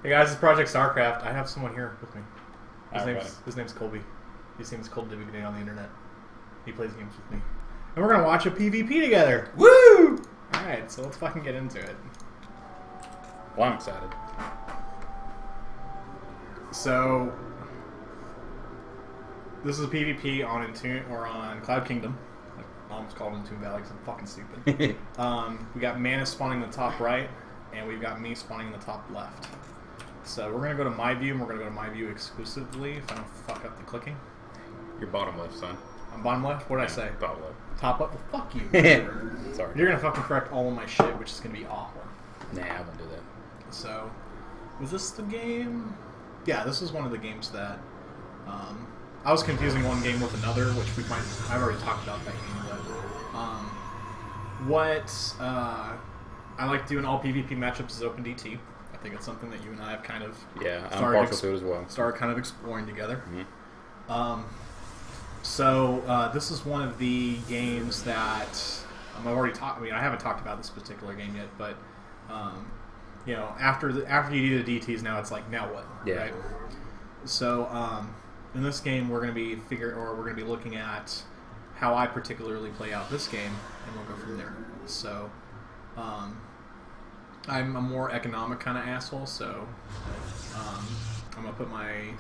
Hey guys, it's Project StarCraft. I have someone here with me. His Alright. name's Colby. His name's Colbdiggity on the internet. He plays games with me, and we're gonna watch a PvP together. Woo! All right, so let's fucking get into it. Well, I'm excited. So this is a PvP on Entomb or on Cloud Kingdom. I almost called Entomb Valley because I'm fucking stupid. We got Mantis spawning in the top right, and we've got me spawning in the top left. So we're gonna go to my view, and we're gonna go to my view exclusively. If I don't fuck up the clicking. Your bottom left, son. I'm bottom left. What did I say? Bottom left. Top left. Well, fuck you. Sorry. You're gonna fucking correct all of my shit, which is gonna be awful. Nah, I won't do that. So, was this the game? Yeah, this is one of the games that I was confusing one game with another, which I've already talked about that game. But I like doing all PvP matchups is Open DT. I think it's something that you and I have kind of I'm partial to it as well. started kind of exploring together. Mm-hmm. So this is one of the games that I've already talked. I mean, I haven't talked about this particular game yet, but you know, after you do the DTs, now it's like, now what? Yeah. Right? So in this game, we're going to be looking at how I particularly play out this game, and we'll go from there. So I'm a more economic kind of asshole, so I'm gonna put my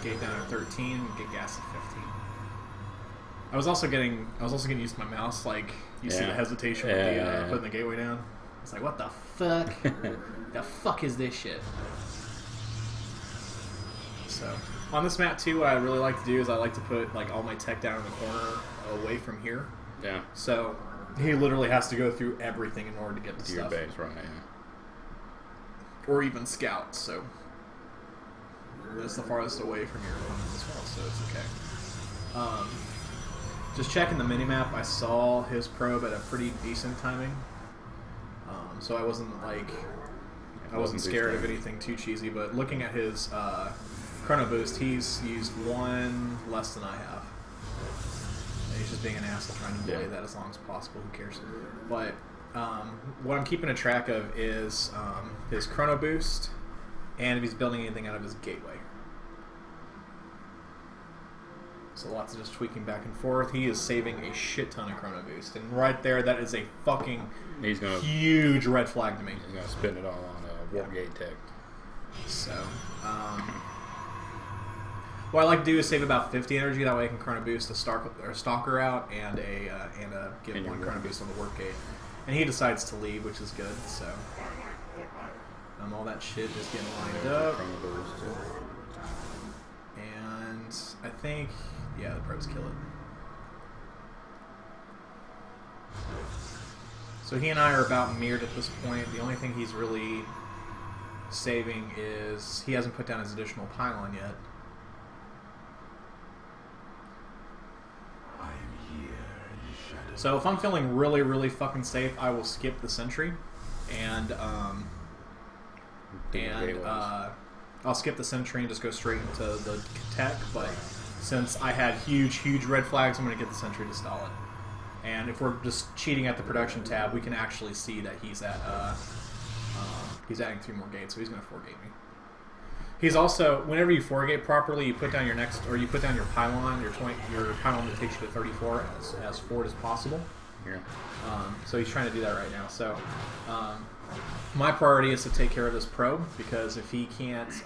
gate down at 13 and get gas at 15. I was also getting used to my mouse, like you see the hesitation with putting the gateway down. It's like, what the fuck? The fuck is this shit? So on this map too, what I really like to do is I like to put like all my tech down in the corner away from here. Yeah. So he literally has to go through everything in order to get the To stuff. your base, right? Yeah. Or even scouts, so that's the farthest away from your opponent as well, so it's okay. Just checking the minimap, I saw his probe at a pretty decent timing, so I wasn't scared of anything too cheesy. But looking at his chrono boost, he's used one less than I have. And he's just being an asshole trying to delay that as long as possible. Who cares? But what I'm keeping a track of is his chrono boost, and if he's building anything out of his gateway. So lots of just tweaking back and forth. He is saving a shit ton of chrono boost, and right there, that is a fucking huge red flag to me. He's gonna spend it all on warp gate tech. So, what I like to do is save about 50 energy. That way, I can chrono boost a stalker out and get one chrono boost on the warp gate. And he decides to leave, which is good. So, all that shit is getting lined up. And I think, yeah, the probes kill it. So he and I are about mirrored at this point. The only thing he's really saving is he hasn't put down his additional pylon yet. So if I'm feeling really, really fucking safe, I will skip the sentry, and I'll skip the sentry and just go straight into the tech. But since I had huge red flags, I'm going to get the sentry to stall it. And if we're just cheating at the production tab, we can actually see that he's at he's adding 3 more gates, so he's going to 4-gate me. He's also, whenever you 4-gate properly, you put down your you put down your pylon, your pylon that takes you to 34 as forward as possible. Yeah. So he's trying to do that right now. So my priority is to take care of this probe, because if he can't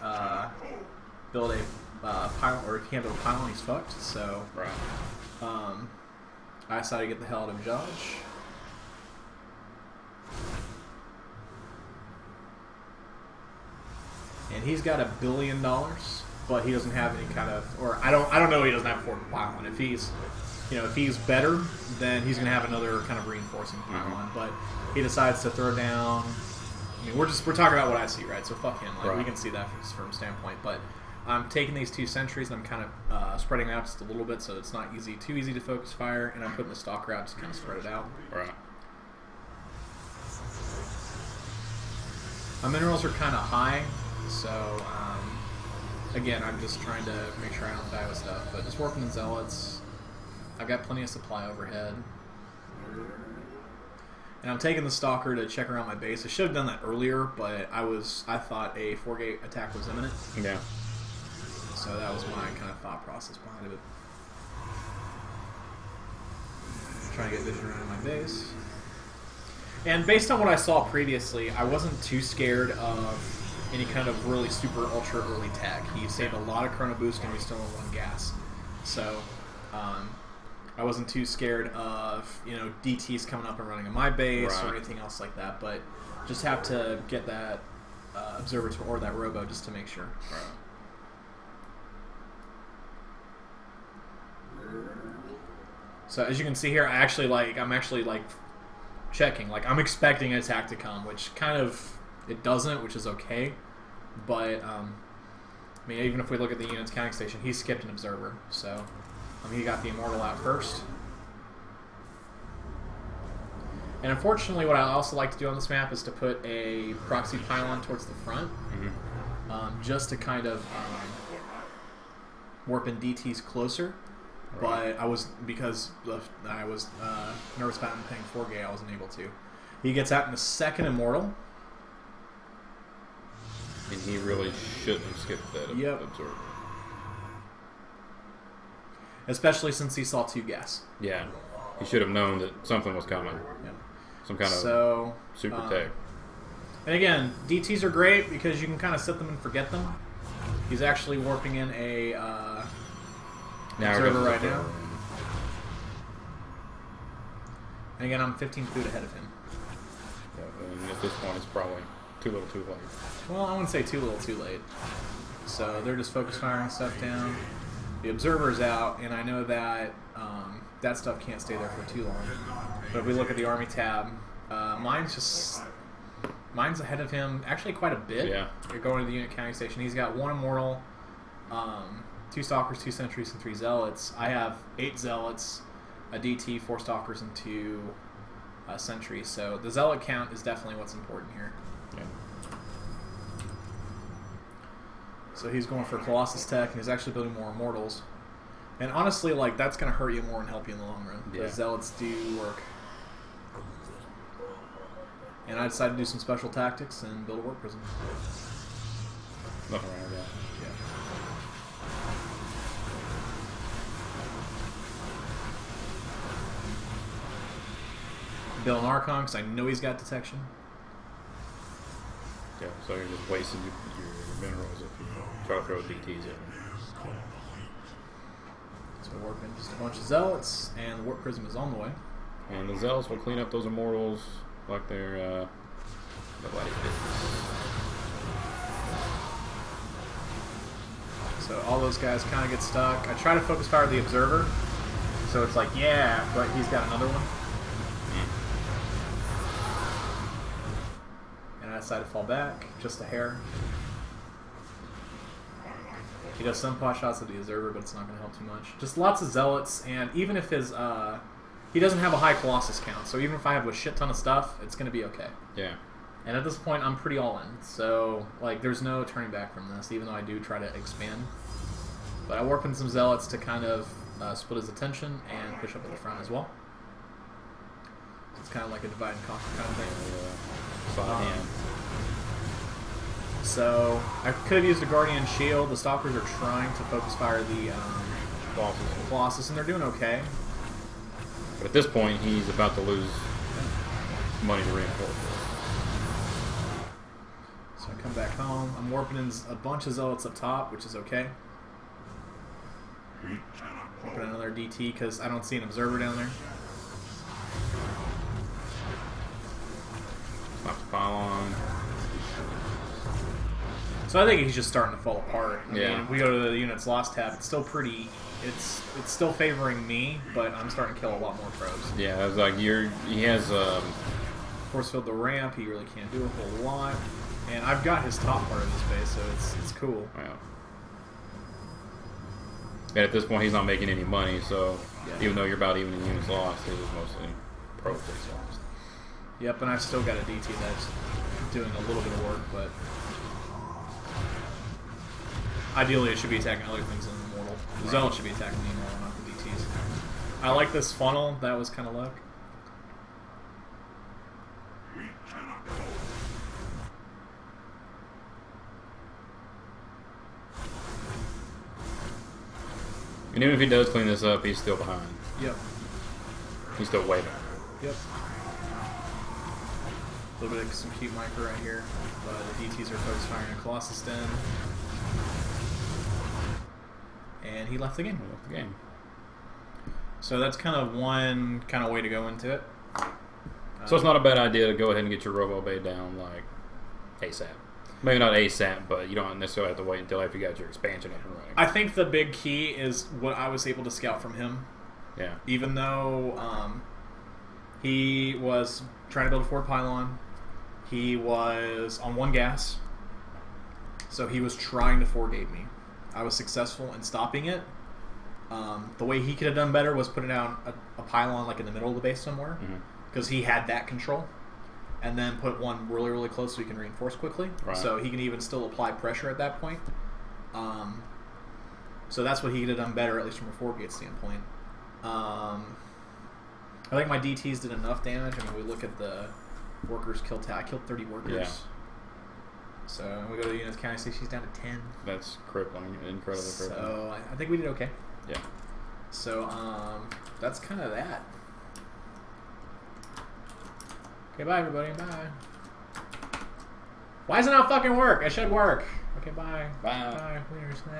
build a pylon, or he can't build a pylon, he's fucked. So I decided to get the hell out of Judge. And he's got $1 billion, but he doesn't have any kind of, or I don't know, he doesn't have a forward pylon. If he's better, then he's going to have another kind of reinforcing pylon. But he decides to throw down. I mean, we're talking about what I see, right? So fuck him. Like, we can see that from his standpoint. But I'm taking these 2 sentries and I'm kind of spreading them out just a little bit, so it's not too easy to focus fire. And I'm putting the stalker out just kind of spread it out. Right. My minerals are kind of high. So, again, I'm just trying to make sure I don't die with stuff. But just warping the zealots. I've got plenty of supply overhead. And I'm taking the Stalker to check around my base. I should have done that earlier, but I thought a 4-gate attack was imminent. Yeah. So that was my kind of thought process behind it. Trying to get vision around my base. And based on what I saw previously, I wasn't too scared of any kind of really super ultra early tech. He saved a lot of chrono boost and we still in 1 gas. So I wasn't too scared of, you know, DTs coming up and running in my base or anything else like that, but just have to get that observer or that robo just to make sure. So as you can see here, I'm actually checking. Like, I'm expecting an attack to come, which kind of it doesn't, which is okay. But I mean, even if we look at the unit's counting station, he skipped an observer, so he got the immortal out first. And unfortunately, what I also like to do on this map is to put a proxy pylon towards the front, just to kind of warp in DTs closer. But because I was nervous about him paying 4-gate, I wasn't able to. He gets out in the second immortal. And he really shouldn't have skipped that observer. Especially since he saw 2 gas. Yeah. He should have known that something was coming. Yeah. Some kind of super tech. And again, DTs are great because you can kind of set them and forget them. He's actually warping in a observer right now. And again, I'm 15 food ahead of him. Yeah, and at this point, it's probably too little too late. Well, I wouldn't say too little too late. So they're just focus firing stuff down. The observer's out, and I know that that stuff can't stay there for too long. But if we look at the army tab, mine's ahead of him actually quite a bit. Yeah. You're going to the unit counting station. He's got 1 immortal, 2 stalkers, 2 sentries, and 3 zealots. I have 8 zealots, a DT, 4 stalkers, and 2 sentries. So the zealot count is definitely what's important here. Yeah. So he's going for Colossus tech, and he's actually building more immortals. And honestly, like, that's going to hurt you more and help you in the long run. Because zealots do work. And I decided to do some special tactics and build a warp prism. Nothing wrong with that. Yeah. Build an Archon, because I know he's got detection. Yeah, so you're just wasting your minerals if you try to throw DTs in. So we're warping just a bunch of zealots, and the warp prism is on the way. And the zealots will clean up those immortals like they're nobody's business. So all those guys kind of get stuck. I try to focus fire the observer, so it's like, yeah, but he's got another one. And I decide to fall back, just a hair. He does some pot shots at the observer, but it's not going to help too much. Just lots of zealots, and even if his he doesn't have a high Colossus count, so even if I have a shit ton of stuff, it's going to be okay. Yeah. And at this point, I'm pretty all in. So, like, there's no turning back from this, even though I do try to expand. But I warp in some zealots to kind of split his attention and push up at the front as well. So it's kind of like a divide and conquer kind of thing. So I could have used a Guardian Shield. The Stalkers are trying to focus fire the Colossus, and they're doing okay. But at this point, he's about to lose money to reinforce. So I come back home. I'm warping in a bunch of zealots up top, which is okay. Warping another DT because I don't see an observer down there. Stop the pylon. So I think he's just starting to fall apart. I Yeah. mean, if we go to the unit's lost tab, it's still pretty. It's still favoring me, but I'm starting to kill a lot more pros. Yeah, it's like he has Force field the ramp. He really can't do a whole lot. And I've got his top part of his base, so it's cool. Wow. And at this point, he's not making any money, so even though you're about even in units lost, it was mostly pros that's lost. Yep, and I've still got a DT that's doing a little bit of work, but ideally it should be attacking other things than the Immortal. The Zealot should be attacking the Immortal, not the DTs. I like this funnel. That was kind of luck. And even if he does clean this up, he's still behind. Yep. He's still way behind. Yep. A little bit of some cute micro right here, but the DTs are focused firing a Colossus Den. And he left the game. He left the game. So that's kind of one kind of way to go into it. So it's not a bad idea to go ahead and get your Robo Bay down like ASAP. Maybe not ASAP, but you don't necessarily have to wait until after you got your expansion up and running. I think the big key is what I was able to scout from him. Yeah. Even though he was trying to build a forward pylon, he was on one gas, so he was trying to forgate me. I was successful in stopping it. The way he could have done better was putting down a pylon like in the middle of the base somewhere, because he had that control, and then put one really, really close so he can reinforce quickly. Right. So he can even still apply pressure at that point. So that's what he could have done better, at least from a forward gate standpoint. I think my DTs did enough damage. I mean, we look at the workers kill I killed 30 workers. Yeah. So we go to the units count. I see she's down to 10. That's crippling, incredibly crippling. So I think we did okay. Yeah. So that's kind of that. Okay, bye everybody. Bye. Why does it not fucking work? It should work. Okay, bye. Bye. Bye. Winners. Nah.